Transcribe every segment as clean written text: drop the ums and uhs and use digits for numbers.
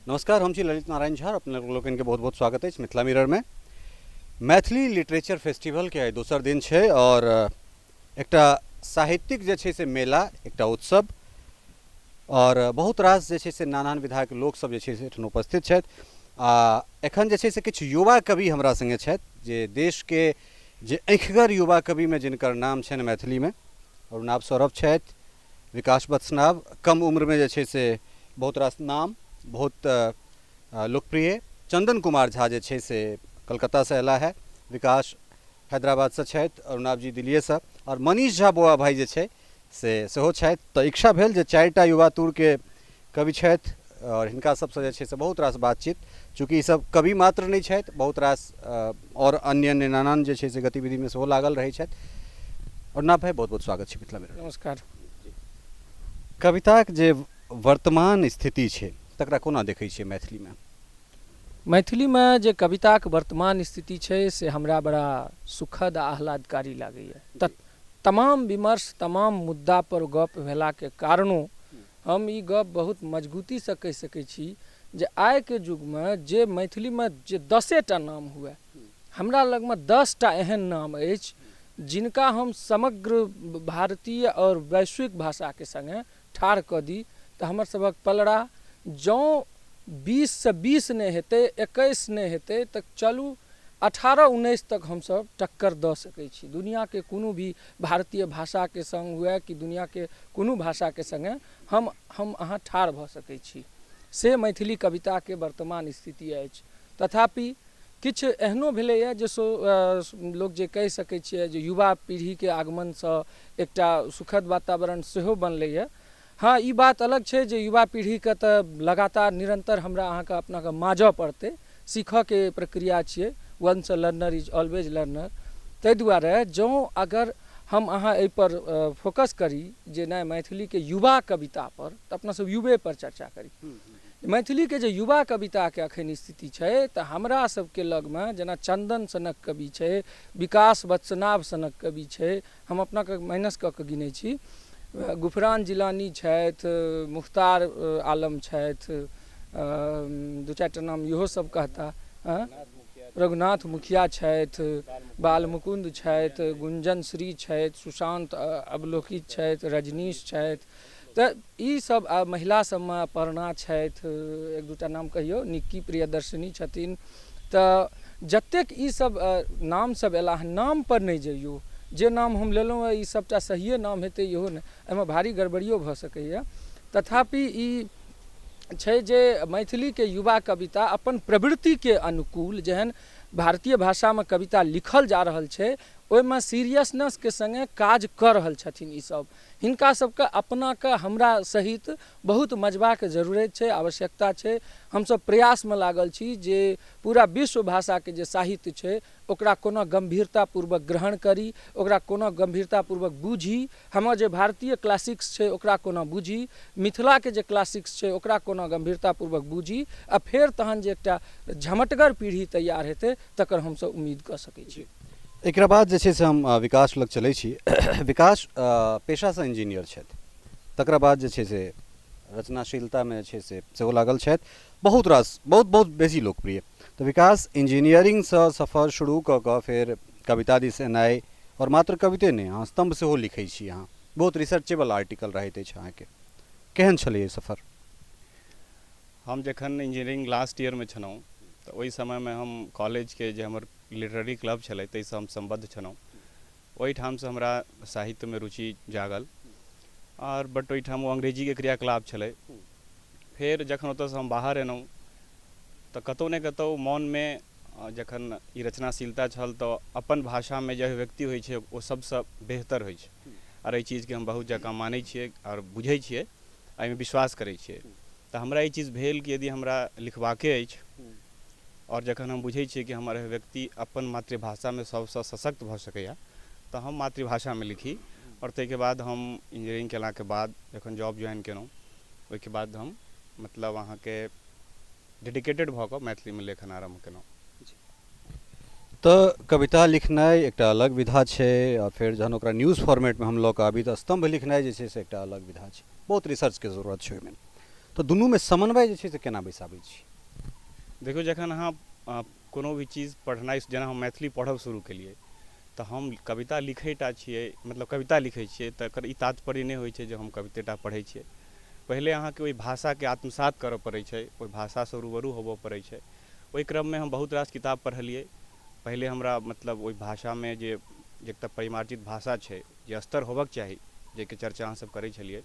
नमस्कार, हम छी ललित नारायण झा। अपने लोगन के बहुत बहुत स्वागत है मिथिला मिरर में। मैथिली लिटरेचर फेस्टिवल के आइ दोसर दिन है और एकटा साहित्यिक जे छै से मेला, एकटा उत्सव और बहुत रास जे छै से नानान विधा के लोक सब जे छै से एठन उपस्थित छथि। आ एखन जे छै से किछु युवा कवि हमरा संगे छथि जे देश के जे आँखिगर युवा कवि में जिनकर नाम छनि मैथिली में। अरुणाभ सौरभ छथि, विकास वत्सनाभ कम उम्र में जे छै से बहुत रास नाम, बहुत लोकप्रिय चंदन कुमार झा जे छै से कलकत्ता से अयला है, विकास हैदराबाद से छथि, अरुणाभ जी दिल्ली से और मनीष झा बौआ भाई जे छै से सेहो छथि। तो इच्छा भेल जे 4टा युवा तूर के कवि छथि और हिनका सबसे जे छै से बहुत रास बातचीत, चूँकि सब कवि मात्र नहीं छथि, बहुत रास और अन्य अन्य नानान जे छै से गतिविधि में सेहो लागल रहै छथि। अरुणाभ भाई बहुत बहुत स्वागत छै मिथिला मिरर। नमस्कार। कविताक जे वर्तमान स्थिति छै तकरा कोना देखै छियै मैथिली में? मैथिली में जे कविताक वर्तमान स्थिति छै से हमरा बड़ा सुखद आ आह्लादकारी लागैए। तमाम विमर्श, तमाम मुद्दा पर गप भेला के कारणों हम ई गप बहुत मजबूती से कहि सकै छी जे आइ के युग में जे मैथिली में जे 10टा नाम हुए, हमरा लग में 10टा एहन नाम अछि जिनका हम समग्र भारतीय और वैश्विक भाषा के संगे ठाढ़ कऽ दी तऽ हमर सबक पलड़ा जँ 20 से 20 नहीं हेतै, 21 नहीं हेतै तऽ चलू 18-19 तक हमसब टक्कर दऽ सकै छी। दुनिया के कोनो भी भारतीय भाषा के संग हुए कि दुनिया के कोनो भाषा के संगे हम अहाँ ठाढ़ भऽ सकै छी। से मैथिली कविता के वर्तमान स्थिति अछि। तथापि किछु एहनो भेलैए जे लोग जे कहि सकै छियै जे युवा पीढ़ी के आगमन से एकटा सुखद वातावरण सेहो बनलैए। हाँ, ई बात अलग छै जे युवा पीढ़ी के तऽ लगातार निरंतर हमरा अहाँके अपना के माजऽ पड़तै, सीखऽ के प्रक्रिया छियै। Once learner is always learner. ताहि दुआरे जँ अगर हम अहाँ एहि पर फोकस करी जे नहीं मैथिली के युवा कविता पर, तऽ अपना सब युवे पर चर्चा करी। मैथिली के जे युवा कविता के अखन स्थिति छै तऽ हमरा सबके लग में जेना चंदन सनक कवि छै, विकास वत्सनाभ सनक कवि छै, हम अपना के माइनस कऽ के गिनै छी, गुफरान जिलानी छथि, मुख्तार आलम छथि, 2-4टा नाम इहो सब कहता, रघुनाथ मुखिया छथि, बाल मुकुंद छथि, गुंजन श्री छथि, सुशांत अवलोकित छथि, रजनीश छथि। तऽ ई सब महिला सबमे अपर्णा छथि, 1-2टा नाम कहियो, निक्की प्रियदर्शनी छथिन। तऽ जतेक ई सब नाम सब एला, नाम पर नहीं जइयो, जे नाम हम लेलहुँ ई सबटा सहिए नाम हेतै इहो नहीं, एहिमे भारी गड़बड़ियो भऽ सकैए। तथापि ई छै जे मैथिली के युवा कविता अपन प्रवृत्ति के अनुकूल जेहन भारतीय भाषा में कविता लिखल जा रहल छै ओहिमे सीरियसनेस के संगे काज कऽ रहल छथिन। ई सब हिनका सबके अपना के हमरा सहित बहुत मजबा के जरूरत छै, आवश्यकता छै। हमसब प्रयास में लागल छी जे पूरा विश्व भाषा के जे साहित्य छै ओकरा कोना गंभीरतापूर्वक ग्रहण करी, ओकरा कोना गंभीरतापूर्वक बूझी, हमर जे भारतीय क्लासिक्स छै ओकरा कोना बूझी, मिथिला के जे क्लासिक्स छै ओकरा कोना गंभीरतापूर्वक बूझी, आ फेर तहन जे एकटा झमटगर पीढ़ी तैयार हेतै तकर हमसब उम्मीद कऽ सकै छी। एक बाद जे छै से हम विकास लग चलै छी। विकास पेशा से इंजीनियर छथि, तकरा बाद जे छै से रचनाशीलता में जे छै से सेहो लागल छथि, बहुत रास बहुत बेसी लोकप्रिय। तो विकास इंजीनियरिंग से सफर शुरू कऽ कऽ फेर कविता दिस एनाइ, और मात्र कविते नहीं अहाँ स्तंभ सेहो लिखै छी, अहाँ बहुत रिसर्चेबल आर्टिकल रहैत अछि अहाँके, केहन छलै ई सफर? हम जखन इंजीनियरिंग लास्ट ईयर में छलहुँ तऽ ओहि समय में हम कॉलेज के जे हमर लिटरेरी क्लब छलै ताहिसँ हम सम्बद्ध छलहुँ। ओहिठामसँ हमरा साहित्य में रुचि जागल, और बट ओहिठाम ओ अंग्रेजी के क्रियाकलाप छलै। फेर जखन ओतऽसँ हम बाहर एलहुँ तऽ कतहु ने कतहु मन में जखन ई रचनाशीलता छल तऽ अपन भाषा में जे अभिव्यक्ति होइ छै ओ सबसँ बेहतर होइ छै, और एहि चीजके हम बहुत जकाँ मानै छियै और बुझै छियै, एहिमे विश्वास करै छियै। तऽ हमरा ई चीज भेल कि यदि हमरा लिखबाके अछि और जखन हम बुझै छियै कि हमर अभिव्यक्ति अपन मातृभाषा में सबसँ सशक्त भऽ सकैए तऽ हम मातृभाषा में लिखी। और ताहिके बाद हम इंजीनियरिंग केलाके बाद जखन जॉब ज्वाइन केलहुँ ओहिके बाद हम मतलब अहाँके डेडिकेटेड भऽ कऽ मैथिली में लेखन आरम्भ केलहुँ। तो कविता लिखनाइ एकटा अलग विधा छै, और फिर जहन ओकरा न्यूज़ फॉर्मेट में हम लऽ कऽ आबी तऽ स्तंभ लिखनाइ जे छै से एकटा अलग विधा छै, बहुत रिसर्च के जरूरत छै ओहिमे। तो दुनू में समन्वय जे छै से केना बैसाबै छी? देखियौ, जखन अहाँ कोनो भी चीज पढ़नाइ, जेना हम मैथिली पढ़ब शुरू केलिए तऽ हम कविता लिखैटा छियै, मतलब कविता लिखै छियै, तऽ एकर ई तात्पर्य नहि होइ छै जे हम कवितेटा पढ़ै छियै। पहिले अहाँके ओहि भाषाके आत्मसात करऽ पड़ै छै, ओहि भाषासँ रूबरू होबऽ पड़ै छै। ओहि क्रममे हम बहुत रास किताब पढ़लिए। पहिले हमरा मतलब ओहि भाषामे जे एकटा परिमार्जित भाषा छै, जे स्तर होबक चाही, जाहिके चर्चा अहाँ सब करै छलिए,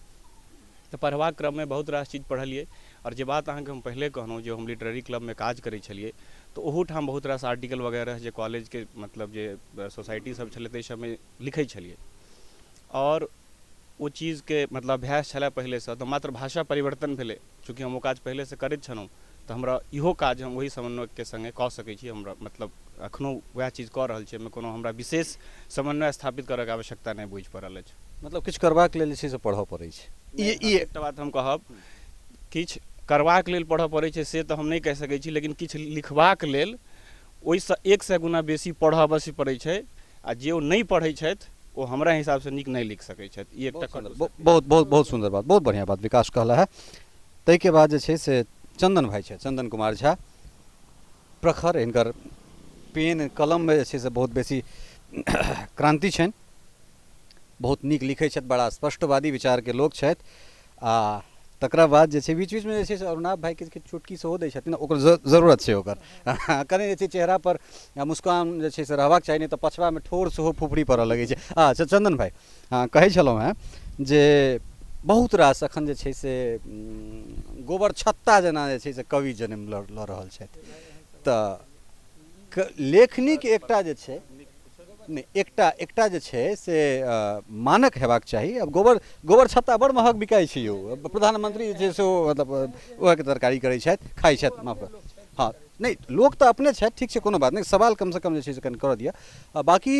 तऽ पढ़बाक क्रममे बहुत रास चीज पढ़लिए। और जे बात अहाँके हम पहिले कहलहुँ, जे हम लिटरेरी क्लबमे काज करै छलिए, तऽ ओहूठाम बहुत रास आर्टिकल वगैरह जे कॉलेजके मतलब जे सोसाइटी सब छलै ताहि सबमे लिखै छलिए। और ओ चीजके मतलब अभ्यास छलै पहिलेसँ, तऽ मात्र भाषा परिवर्तन भेलै। चूँकि हम ओ काज पहिलेसँ करैत छलहुँ, तऽ हमरा इहो काज हम ओहि समन्वयके सङ्गे कऽ सकै छी। हमरा मतलब एखनहु वएह चीज कऽ रहल छी, एहिमे कोनो हमरा विशेष समन्वय स्थापित करैके आवश्यकता नहि बुझि पड़ल अछि। मतलब किछु करबाक लेल जे छै से पढ़ऽ पड़ै छै। ई एकटा बात हम कहब, किछु करबाक लेल पढ़ऽ पड़ै छै से तऽ हम नहि कहि सकै छी, लेकिन किछु लिखबाक लेल ओहिसँ 100 गुना बेसी पढ़ऽ अवश्य पड़ै छै। आ जे ओ नहि पढ़ै छथि ओ हमरा हिसाबसँ नीक नहि लिख सकै छथि। ई एकटा बहुत बहुत बहुत सुन्दर बात, बहुत बढ़िया बात विकास कहला है। ताहिके बाद जे छै से चंदन भाई छै, चंदन कुमार झा, प्रखर हिनकर पेन कलममे जे छै से बहुत बेसी क्रांति छनि, बहुत नीक लिखै छथि, बड़ा स्पष्टवादी विचारके लोक छथि। आ तकरा बाद जे छै बीच बीचमे जे छै से अरुणाभ भाई किछु चुटकी सेहो दै छथिन, ओकर जरूरत छै ओकर। कने जे छै चेहरापर मुस्कान जे छै से रहबाक चाही, नहि तऽ पछबामे ठोर सेहो फुफड़ी पड़ऽ लगै छै। अच्छा चंदन भाई, कहै छलहुँ हेँ जे बहुत रास एखन जे छै से गोबर छत्ता जेना जे छै से कवि जन्म लऽ रहल छथि। तऽ लेखनीके एकटा जे छै नहीं एकटा जे छै से मानक हेबाक चाही। अब गोबर छत्ता बड़ महग बिकाइ छै यौ। प्रधानमंत्री जे छै से ओ मतलब ओहेके तरकारी करै छथि, खाइ छथि, माफ कर। हाँ नहीं, लोक तऽ अपने छथि, ठीक छै, कोनो बात नहीं, सवाल कमसँ कम जे छै से कनि करऽ दिअ। बाकी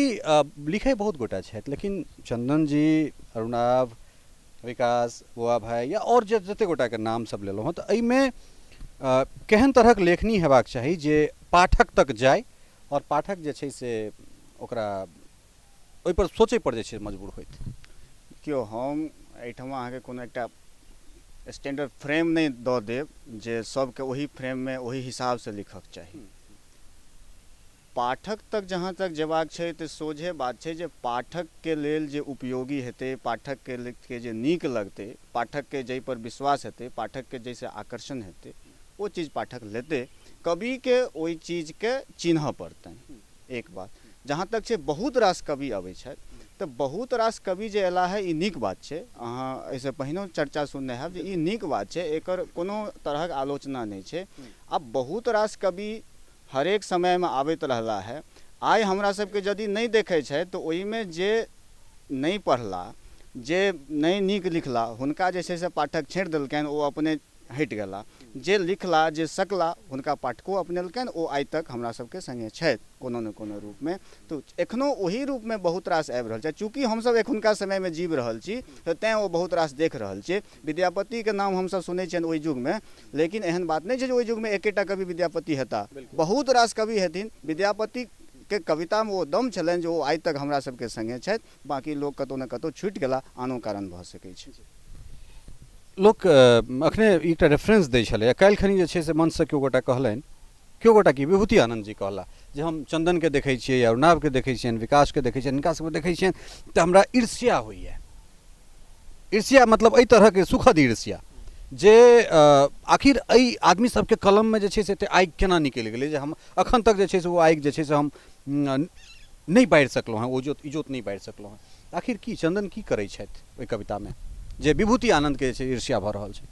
लिखै बहुत गोटा छथि, लेकिन चंदन जी, अरुणाभ, विकास, बुआ भाई या और जतेक गोटाके नाम सब लेलहुँ हँ, तऽ एहिमे केहन तरहक लेखनी हेबाक चाही जे पाठक तक जाय, और पाठक जे छै से ओकरा ओहिपर सोचै पर जे छै मजबूर होइत। केओ हम एहिठाम अहाँके कोनो एकटा स्टैंडर्ड फ्रेम नहीं दऽ देब जे सबके ओही फ्रेममे ओही हिसाबसँ लिखक चाही। पाठक तक जहाँ तक जेबाक छै तऽ सोझे बात छै जे पाठकके लेल जे उपयोगी हेतै, पाठकके जे नीक लगतै, पाठकके जाहि पर विश्वास हेतै, पाठकके जाहिसँ आकर्षण हेतै, ओ चीज पाठक लेतै। कविके ओहि चीजके चिन्हऽ पड़तनि। एक बात जहाँ तक छै, बहुत रास कवि अबै छथि, तऽ बहुत रास कवि जे अयला है ई नीक बात छै। अहाँ एहिसँ पहिने चर्चा सुनने हैब जे ई नीक बात छै, एकर कोनो तरहक आलोचना नहि छै। आब बहुत रास कवि हरेक समयमे आबैत रहला है। आइ हमरा सबके यदि नहीं देखै छै तऽ ओहिमे जे नहीं पढ़ला, जे नहीं नीक लिखला, हुनका जे छै से पाठक छेड़ देलकनि, ओ अपने हटि गेला। जे लिखला, जे सकला, हुनका पाठको अपनेलकनि, ओ आइ तक हमरा सबके संगे छथि कोनो ने कोनो रूपमे। तऽ एखनो ओही रूपमे बहुत रास आबि रहल छै। चूँकि हमसब एखुनका समयमे जीव रहल छी, तऽ तेँ ओ बहुत रास देख रहल छियै। विद्यापतिके नाम हमसब सुनै छियनि ओहि युगमे, लेकिन एहन बात नहीं छै जे ओहि युगमे एकेटा कवि विद्यापति हेता। बहुत रास कवि हेथिन। विद्यापति के कवितामे ओ दम छलनि जे ओ आइ तक हमरा सबके संगे छथि। बाँकी लोक कतहु ने कतहु छुटि गेला, आनो कारण भऽ सकै छै। लोक अखने एकटा रेफरेंस दै छलै, काल्हिखनी जे छै से मंचसँ केओ गोटा कहलनि, केओ गोटा की विभूति आनंद जी कहला जे हम चंदनके देखै छियै, अरुणाभके देखै छियनि, विकासके देखै छियनि, हिनका सबके देखै छियनि तऽ हमरा ईर्ष्या होइए। ईर्ष्या मतलब एहि तरहके सुखद ईर्ष्या जे आखिर एहि आदमी सबके कलममे जे छै से एतेक आगि केना निकलि गेलै जे हम एखन तक जे छै से ओ आगि जे छै से हम नहीं बारि सकलहुँ हेँ, ओ इजोत नहीं बारि सकलहुँ हेँ। आखिर की चंदन की करै छथि ओहि कवितामे जे विभूति आनंदके जे छै ईर्ष्या भऽ रहल छै?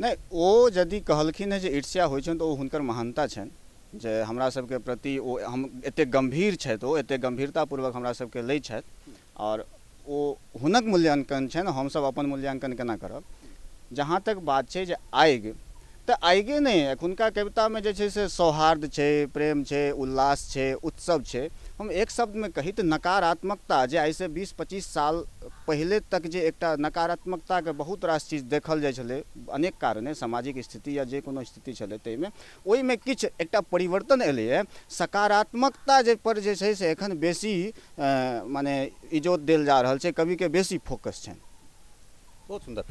नहीं, ओ यदि कहलखिन हेँ जे ईर्ष्या होइ छनि तऽ ओ हुनकर महानता छनि, जे हमरा सबके प्रति ओ हम एतेक गम्भीर छथि, ओ एतेक गम्भीरतापूर्वक हमरा सबके लै छथि। और ओ हुनक मूल्यांकन छनि, हमसब अपन मूल्यांकन केना करब। जहाँ तक बात छै जे आगि, तऽ आगे नहीं, एखुनका कवितामे जे छै से सौहार्द छै, प्रेम छै, उल्लास छै, उत्सव छै। हम एक शब्दमे कही तऽ नकारात्मकता, जे आइसँ 20-25 साल पहिले तक जे एकटा नकारात्मकताके बहुत रास चीज देखल जाइ छलै, अनेक कारणे, सामाजिक स्थिति या जे कोनो स्थिति छलै ताहिमे, ओहिमे किछु एकटा परिवर्तन एलैए। सकारात्मकता जे पर जे छै से एखन बेसी माने इजोत देल जा रहल छै, कविके बेसी फोकस छनि। बहुत सुन्दर।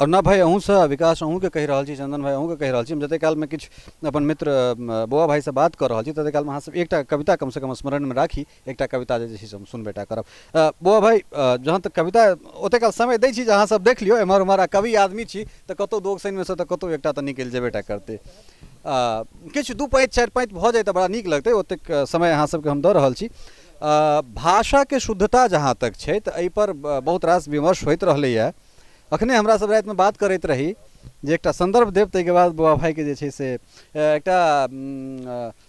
और ना भाई अहूँ से विकास अहूँ के कहि रहल छी, चंदन भाई अहूँ के कहि रहल छी, हम जते काल में किछु अपन मित्र बौआ भाई से बात कर रहल छी तते काल में अहाँ सब एकटा कविता कम से कम स्मरण में राखी, एकटा कविता जे छै से हम सुनबेटा करब। बौआ भाई जहाँ तक कविता ओते काल समय दै छी जे अहाँ सब देख लियो, एम्हर उम्हर आ कवि आदमी छी तऽ कतौ दो शनि में से तऽ कतौ एकटा तऽ निकलि जेबेटा करतै। किछु 2 5 4 5 भऽ जाए तऽ बड़ा नीक लगतै, ओतेक समय अहाँ सबके हम दऽ रहल छी। भाषा के शुद्धता जहाँ तक छै तऽ एहि पर बहुत रास विमर्श होइत रहलैए। अखने हमरा सब राति में बात करैत रही जे एकटा संदर्भ देव, ताहिके बाद बौआ भाई के जे छै से एकटा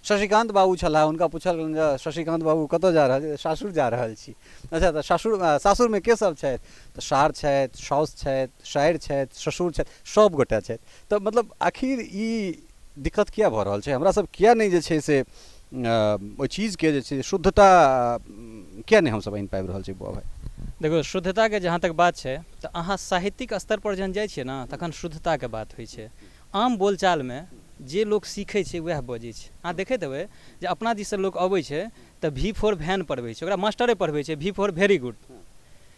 शशिकांत बाबू छलाह, हुनका पूछल गेलनि जे शशिकांत बाबू कतऽ जा रहल छी? सासुर जा रहल छी। अच्छा तऽ सासुर में के सब छथि? तऽ सार छथि, साउस छथि, सायर छथि, ससुर छथि, सब गोटा छथि। तऽ मतलब आखिर ई दिक्कत किया भऽ रहल छै? हमरा सब किया नहीं जे छै से ओहि चीजके जे छै शुद्धता किया नहीं हमसब आनि पाबि रहल छी बौआ भाई? देखो, शुद्धता के जहाँ तक बात है तो अहाँ साहित्यिक स्तर पर जहन जाइ छियै ना तखन शुद्धता के बात होइ छै। आम बोलचाल में जे लोग सीखै छै वएह बजै छै। अहाँ देखैत हेबै जे अपना दिससँ लोक अबै छै तऽ V for वैन पढ़बै छै, ओकरा मास्टरे पढ़बै छै V for वेरी गुड।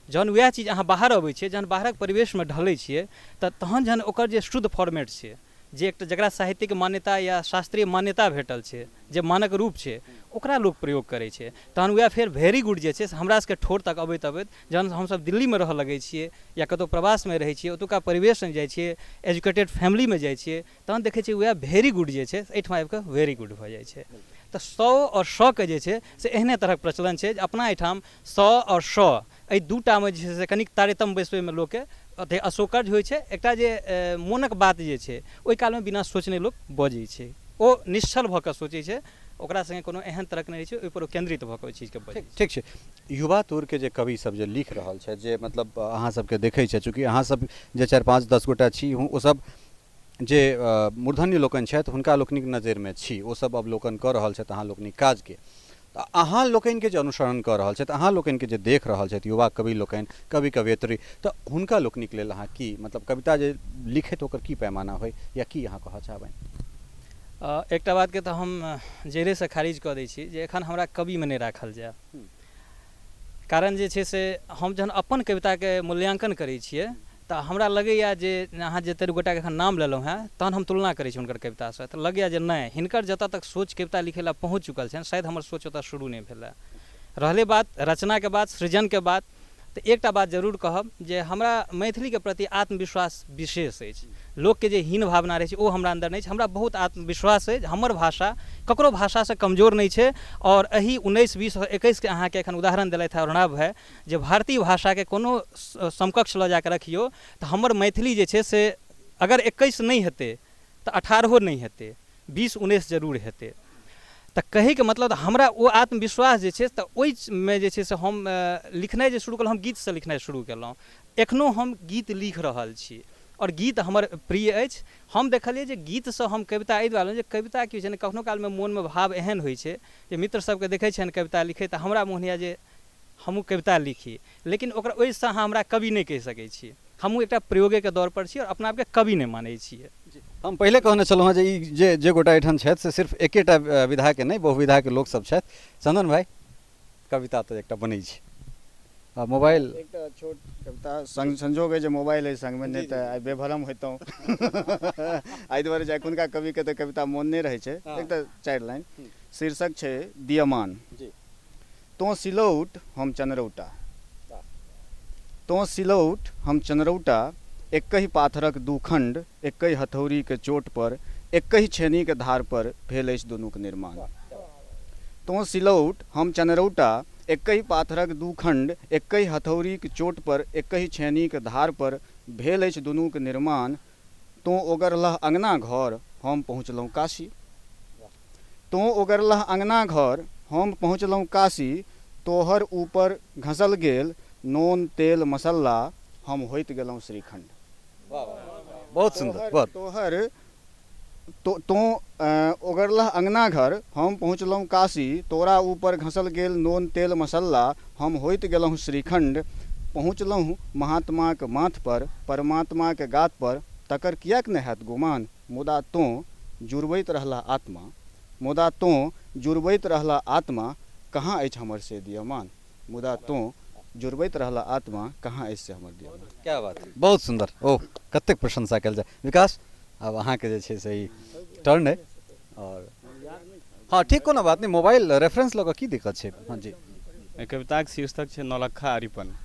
जहन वएह चीज अहाँ बाहर अबै छियै, जहन बाहरक परिवेश में ढलै छियै तऽ तहन जहन ओकर जे शुद्ध फॉर्मेट छै, जे एकटा जकरा साहित्यिक मान्यता या शास्त्रीय मान्यता भेटल छै, जे मानक रूप छै, ओकरा लोक प्रयोग करै छै। तहन वएह फेर वेरी गुड जे छै से हमरा सबके ठोर तक अबैत अबैत जहन हमसब दिल्ली में रहऽ लगै छियै या कतौ प्रवास में रहै छियै, ओतुका परिवेश में जाइ छियै, एजुकेटेड फैमिली में जाइ छियै, तहन देखै छियै वएह वेरी गुड जे छै एहिठाम आबि कऽ वेरी गुड भऽ जाइ छै। तऽ 100 और 100 के जे छै से एहने तरहक प्रचलन छै जे अपना एहिठाम 100 और 100 एहि दूटा में जे छै से कनिक तारतम्य बैसबै में लोकके अथी अशोकर्ज होइ छै। एकटा जे मोनक बात जे छै ओहि काल में बिना सोचने लोक बजै छै, ओ निश्चल भऽ कऽ सोचै छै, ओकरा संगे कोनो एहन तरहक नहीं छै, ओहि पर केंद्रित भऽ कऽ ओहि चीज के बजै छै। ठीक छै। युवा तौर के जे कवि सब जे लिख रहल छै, जे मतलब अहाँ सबके देखै छै, चूँकि अहाँ सब जे 4 5 10 गोटा छी, ओ सब जे मूर्धन्य लोकनि छथि हुनका लोकनिक नजरिमे छी, ओ सब अवलोकन कऽ रहल छथि अहाँ लोकनिक काजके। तऽ अहाँ लोकनिके जे अनुसरण कऽ रहल छथि, अहाँ लोकनिके जे देख रहल छथि युवा कवि लोकनि, कवि कवयित्री, तऽ हुनका लोकनिक लेल अहाँ की मतलब कविता जे लिखैत ओकर की पैमाना होइ या की अहाँ कहऽ चाहबनि? एकटा बात के तऽ हम जड़े से खारिज कऽ दै छी जे एखन हमरा कवि में नहीं राखल जाए। कारण जे छै से हम जहन अपन कविता के मूल्यांकन करै छियै तऽ हमरा लगैया जे अहाँ जते गोटा के एखन नाम लेलहुँ हैं तहन हम तुलना करै छी हुनकर कविता से, तऽ लगैया जे नहीं, हिनकर जतऽ तक सोच कविता लिखै ला पहुँच चुकल छनि, शायद हमर सोच ओतऽ शुरू नहीं भेलै। रहलै बात रचना के बात, सृजन के बात, तऽ एकटा बात जरूर कहब जे हमरा मैथिली के प्रति आत्मविश्वास विशेष अछि। लोक के जे हीन भावना रहै छै ओ हमरा अंदर नहीं छै, हमरा बहुत आत्मविश्वास अछि। हमर भाषा ककरो भाषा से कमजोर नहीं छै। और एही 19 20 21 के अहाँ के एखन उदाहरण देलथि है अर्णव भाई, जे भारतीय भाषा के कोनो समकक्ष लऽ जाके रखियो तऽ हमर मैथिली जे छै से अगर 21 नहीं हेतै तऽ 18 नहीं हेतै, 20 19 जरूर हेतै। तऽ कहैके मतलब हमरा ओ आत्मविश्वास जे छै तऽ ओहिमे जे छै से हम लिखनाइ जे शुरू केलहुँ, हम गीतसँ लिखनाइ शुरू केलहुँ। एखनहु हम गीत लिख रहल छी और गीत हमर प्रिय अछि। हम देखलिए जे गीतसँ हम कविता एहि दुआरे जे कविता की होइ छै ने, कखनो कालमे मोनमे भाव एहन होइ छै जे मित्र सबके देखै छियनि कविता लिखै तऽ हमरा मोन होइए जे हमहूँ कविता लिखी, लेकिन ओकरा ओहिसँ अहाँ हमरा कवि नहीं कहि सकै छी। हमहूँ एकटा प्रयोगके दौर पर छी और अपना आपके कवि नहीं मानै छियै। हम पहले कहने छलहुँ हँ जे ई जे गोटा एहिठाम छथि से सिर्फ एकेटा विधा के नहीं, बहुविधा के लोक सब छथि। चंदन भाई कविता तऽ एकटा बनै छै, मोबाइल एकटा छोट कविता संजोग है जे मोबाइल है संग में, नहीं तो आई बेभरम होतौ आई दुआरे जे एखुनका कवि के तऽ कविता मोन नहीं रहे छै। एकटा 4 लाइन शीर्षक छै दियमान। तो सिलौट हम चनरौटा, तो सिलौट हम चनरौटा, एक ही पाथरक 2 खंड, एक ही हथौड़ी के चोट पर, एक ही छेनी के धार पर भेल अछि दुनूक निर्माण। तो सिलौट हम चनरौटा, एक ही पाथरक 2 खंड, एक ही हथौड़ी के चोट पर, एक ही छेनी के धार पर भेल अछि दुनूक निर्माण। तो ओगरलह अंगना घर, हम पहुँचलहुँ काशी। तो ओगरलह अंगना घर, हम पहुँचलहुँ काशी। तोहर ऊपर घसल गेल नोन तेल मसल्ला, हम होइत गेलहुँ श्रीखंड। बहुत सुंदर। बहुत तोहर तो ओगरलह अंगना घर, हम पहुँचलहुँ काशी। तोरा ऊपर घसल गेल नोन तेल मसल्ला, हम होइत गेलहुँ श्रीखंड। पहुँचलहुँ महात्माक माथ पर, परमात्मा के गात पर, तकर किएक न हैत गुमान। मुदा तोँ जुड़बैत रहला आत्मा, मुदा तोँ जुड़बैत रहला आत्मा, कहाँ अछि हमर से दियमान। मुदा तोँ जुड़बैत रहला आत्मा कहाँ ऐसे हमर दिया। क्या बात है, बहुत सुंदर। ओह, कतेक प्रशंसा कल जाए। विकास, अब अहाँ के जे छै से ई टर्न है। और हाँ ठीक, कोनो बात नहीं, मोबाइल रेफरेंस लऽ कऽ की दिक्कत छै। हाँ जी, एहि कविताके शीर्षक छै नौलक्खा अरिपन।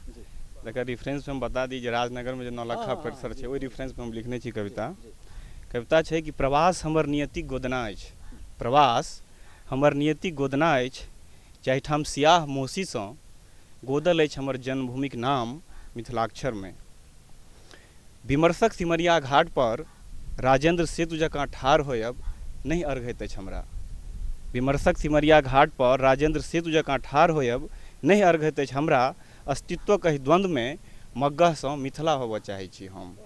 एकर रेफरेंस हम बता दी जे राजनगर में जे नौलक्खा परिसर छै ओहि रेफरेंस पर हम लिखने छी कविता छै कि प्रवास हमर नियतिक गोदना अछि, प्रवास हमर नियतिक गोदना अछि, जाहिठाम सियाह मोसीसँ गोदल अछि हमर जन्मभूमिक नाम मिथिलाक्षर में। विमर्शक सिमरिया घाट पर राजेंद्र सेतु जकाँ ठाढ़ होयब नहीं अर्घैत अछि हमरा। विमर्शक सिमरिया घाट पर राजेंद्र सेतु जकाँ ठाढ़ होयब नहीं अर्घैत अछि हमरा। अस्तित्वक एहि द्वंद्व में मग्गहसँ मिथिला होबऽ चाहै छी हम।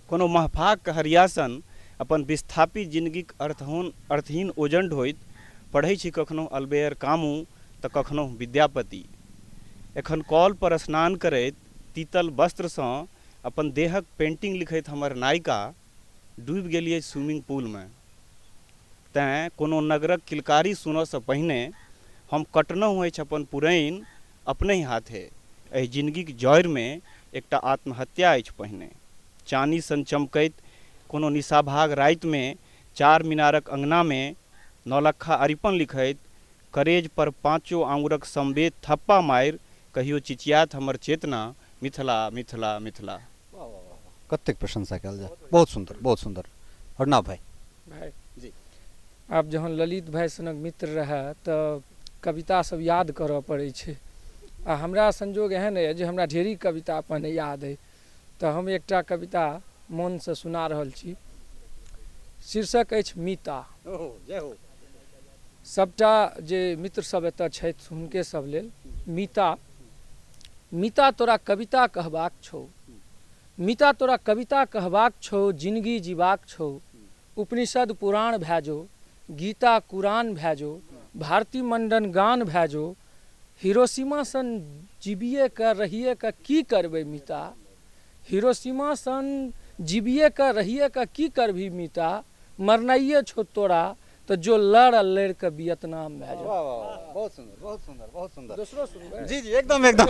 कोनो महफाक कहरियासन अपन विस्थापित जिंदगीक अर्थहीन ओजंड होइत पढ़ै छी कखनो अल्बेयर कामू तऽ कखनो विद्यापति। एखन कॉल पर स्नान करैत तीतल वस्त्रसँ अपन देहक पेंटिंग लिखैत हमर नायिका डूबि गेलियै स्विमिंग पूल में। तैँ कोनो नगरक किलकारी सुनऽसँ पहिने हम कटलहुँ अछि अपन पुरैन अपने ही हाथे। एहि जिंदगीक जौर में एकटा आत्महत्या अछि पहिने। चानी सन चमकैत कोनो निशाभाग रात में चार मीनारक अंगना में नौलक्खा अरिपन लिखैत करेज पर पाँचो आंगुरक संवेद थप्पा मारि कहियो चिचियात हमर चेतना मिथिला मिथिला मिथिला। कतेक प्रशंसा कल जाए, बहुत सुंदर, बहुत सुंदर। अर्णव भाई जी, आब जहन ललित भाई सनक मित्र रहे तऽ कविता सब याद करऽ पड़ै छै। आ हमरा संजोग एहन है जे हमरा ढेरी कविता अपन याद है, तऽ हम एकटा कविता मन से सुना रहल छी। शीर्षक अछि मीता। जय हो। सबटा जे मित्र सब एतऽ छथि हुनके सब लेल। मीता, मीता तोरा कविता कहबाक छौ, मीता तोरा कविता कहबाक छौ, जिंदगी जीबाक छौ। उपनिषद पुराण भैजो, गीता कुरान भैजो, भारती मंडन गान भैजो। हिरोशिमा सन जीबिए का रहिए का की करबे मीता, हिरोशिमा सन जीबिए का रहिए का की करभी मीता। मरनाइए छो तोरा तो जो लड़ के वियतनाम भैजो। बहुत सुंदर, बहुत सुंदर, बहुत सुंदर। दूसरो सुनबै? जी जी, एकदम एकदम।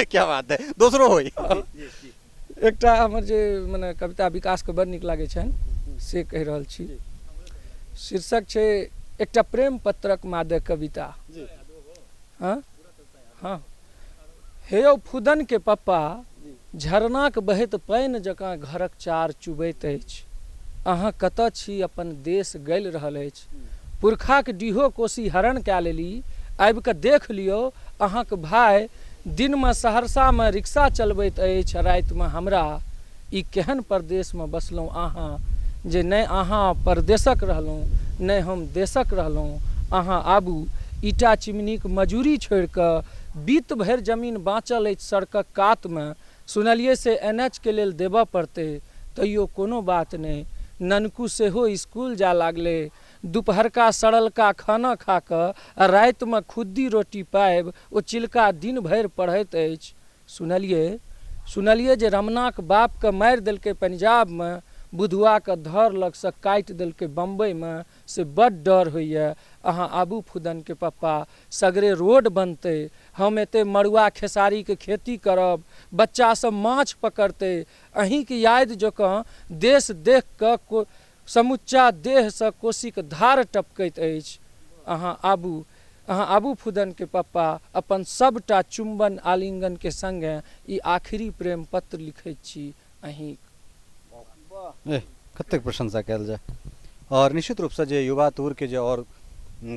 क्या बात है, दूसरो होई। एकटा हमर जे मने कविता विकास के बड़ नीक लागे छनि से कहि रहल छी। शीर्षक छै एकटा प्रेम पत्रक मादे कविता। हाँ हाँ। हे यौ फुदन के पप्पा, झरनाक बहैत पानि जकाँ घरक चार चुबैत अछि। अहाँ कतऽ छी अपन देश गलि रहल अछि। पुरखाक डीहो कोसी हरण कए लेली, आबि कऽ देख लियौ अहाँक भाय दिनमे सहरसामे रिक्शा चलबैत अछि, रातिमे हमरा। ई केहन परदेशमे बसलहुँ अहाँ, जे नहि अहाँ परदेशक रहलहुँ नहि हम देशक रहलहुँ। अहाँ आबू ईटा चिमनीक मजूरी छोड़ि कऽ, बीत भरि जमीन बाँचल अछि सड़कक कातमे। सुनलियै से NH के लेल देबऽ पड़तै, तैयो कोनो बात नहि। ननकू सेहो स्कूल जा लागलै, दुपहरका सड़लका खाना खा कऽ आ रातिमे खुद्दी रोटी पाबि ओ चिलका दिन भरि पढ़ैत अछि। सुनलियै जे रमनाक बापके मारि देलकै पंजाबमे, बुधुआके धर लगसँ काटि देलकै बम्बईमे। से बड्ड डर होइए। अहाँ आबू फुदनके पप्पा, सगरे रोड बनतै, हम एते मड़ुआ खेसारीके खेती करब, बच्चासब माछ पकड़तै। अहींके याद जकाँ देश देख कऽ समुच्चा देहसँ कोसीक धार टपकैत अछि। अहाँ आबू फुदनके पप्पा, अपन सबटा चुम्बन आलिंगनके संगे ई आखिरी प्रेम पत्र लिखैत छी अहीं। कतेक प्रशंसा कयल जाय। और निश्चित रूपसँ जे युवा तूर के जे और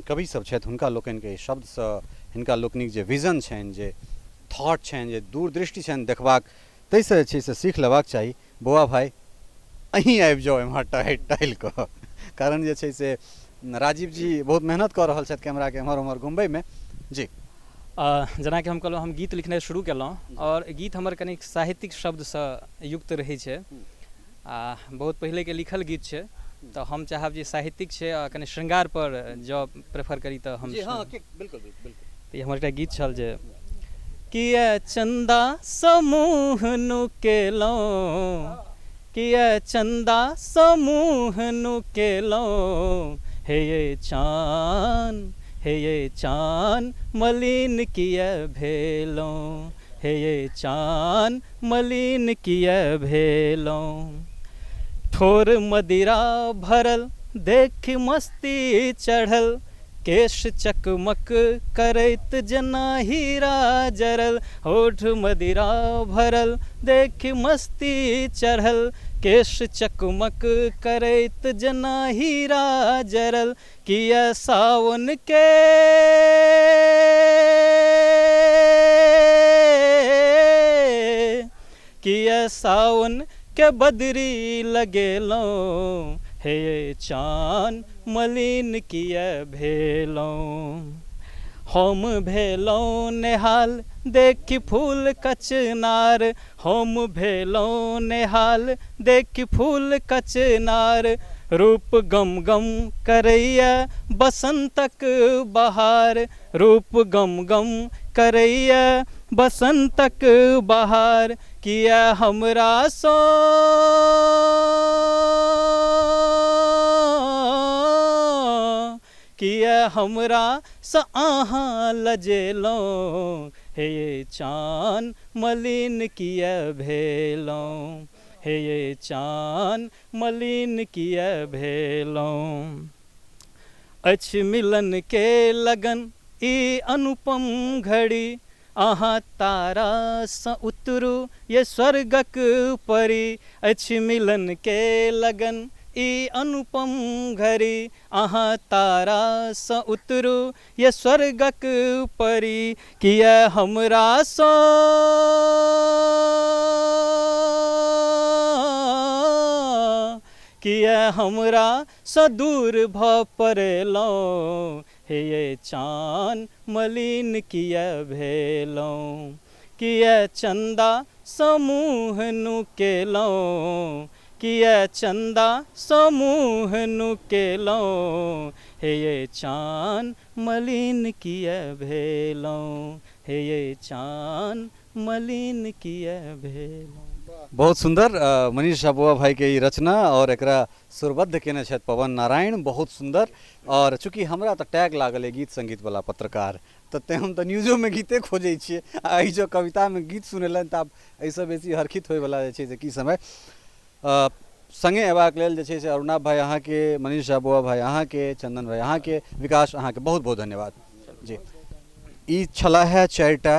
कवि सब छथि हुनका लोकनिके शब्दसँ हिनका लोकनिक जे विजन छनि, जे थॉट छनि, जे दूरदृष्टि छनि देखबाक, ताहिसँ जे छै से सीख लेबाक चाही। बौआ भाई अहीं आबि जाउ एम्हर टहलि कऽ, कारण जे छै से राजीव जी बहुत मेहनत कऽ रहल छथि कैमराके एम्हर उम्हर घुमबैमे। जी, जेना कि हम कहलहुँ हम गीत लिखनाइ शुरू केलहुँ, और गीत हमर कनिक साहित्यिक शब्दसँ युक्त रहै छै। आ बहुत पहिलेके लिखल गीत छै, तऽ हम चाहब जे साहित्यिक छै आ कनि श्रृंगार पर जँ प्रेफर करी तऽ हम। बिल्कुल बिल्कुल। तऽ हमर एकटा गीत छल जे किया चंदा समूह नुकेलहुँ, किया चंदा समूह नुकेलहुँ, हे ये चान हे ये चान मलिन किया भेलों, हे ये चान मलिन किया भेलों। ठोर मदिरा भरल देख मस्ती चढ़ल, केश चकमक करैत जना हीरा जरल। होठ मदिरा भरल देख मस्ती चढ़ल, केश चकमक करैत जना हीरा जरल। किया सावन के किया सावन के बदरी लगेलों, हे ये चान मलिन किया भेलों। हम भेलों नेहाल देखि फूल कचनार, हम भेलों नेहाल देखि फूल कचनार। रूप गम गम करैया बसंतक बहार, रूप गम गम करैया बसंतक बहार। किया हमरा सो किया हमरा स आहाँ लजेलों, हे ये चान मलिन किया भेलों, हे ये चान मलिन किया भेलों। अछि मिलन के लगन ई अनुपम घड़ी, आहाँ तारा स उतरू ये स्वर्गक परी। अछि मिलन के लगन ई अनुपम घड़ी, आहाँ तारा स उतरू ये स्वर्गक परी। किया हमरा सो किया हमरा स दूर भ परेलों, हे ये चान मलिन किया भेलों। किया चंदा समूह नुकेलों, किया चंदा समूह नुकेलों। हे ये चान मलिन किया भेलों, हे ये चान मलिन किया भेलों। बहुत सुंदर मनीष साबुआ भाई के ई रचना और एकरा सुरबद्ध केने छथि पवन नारायण, बहुत सुंदर। और चूँकि हमरा तऽ टैग लागल है गीत संगीत वाला पत्रकार, तऽ हम तऽ न्यूजो में गीते खोजे छियै, आ ई जो कविता में गीत सुनेलन तऽ आब एहिसँ बेसी हरखित होयवला जे छै से की समय। संगे अयबाक लेल जे छै से अरुणाभ भाई अहाँके, मनीष साबुआ भाई अहाँके, चंदन भाई अहाँके, विकास अहाँके बहुत बहुत धन्यवाद जी। ई छलाहे 4टा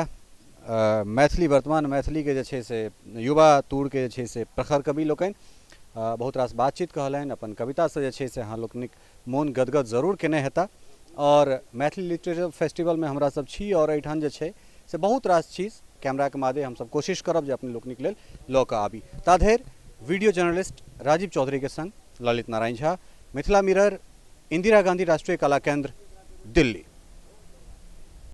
मैथिली वर्तमान मैथिली के जे छै से युवा तूर के जे छै से प्रखर कवि लोकनि बहुत रास बातचीत कहलनि, अपन कविता से जे छै से अहाँ लोकनिक मोन गदगद जरूर केने हेता। और मैथिली लिटरेचर फेस्टिवल में हमरा सब छी, और एहिठाम जे छै से बहुत रास चीज कैमरा के मादे हम सब कोशिश करब जे अपने लोकनिक लेल लऽ कऽ आबी। ता धरि वीडियो जर्नलिस्ट राजीव चौधरी के संग ललित नारायण झा, मिथिला मिरर, इंदिरा गांधी राष्ट्रीय कला केंद्र, दिल्ली।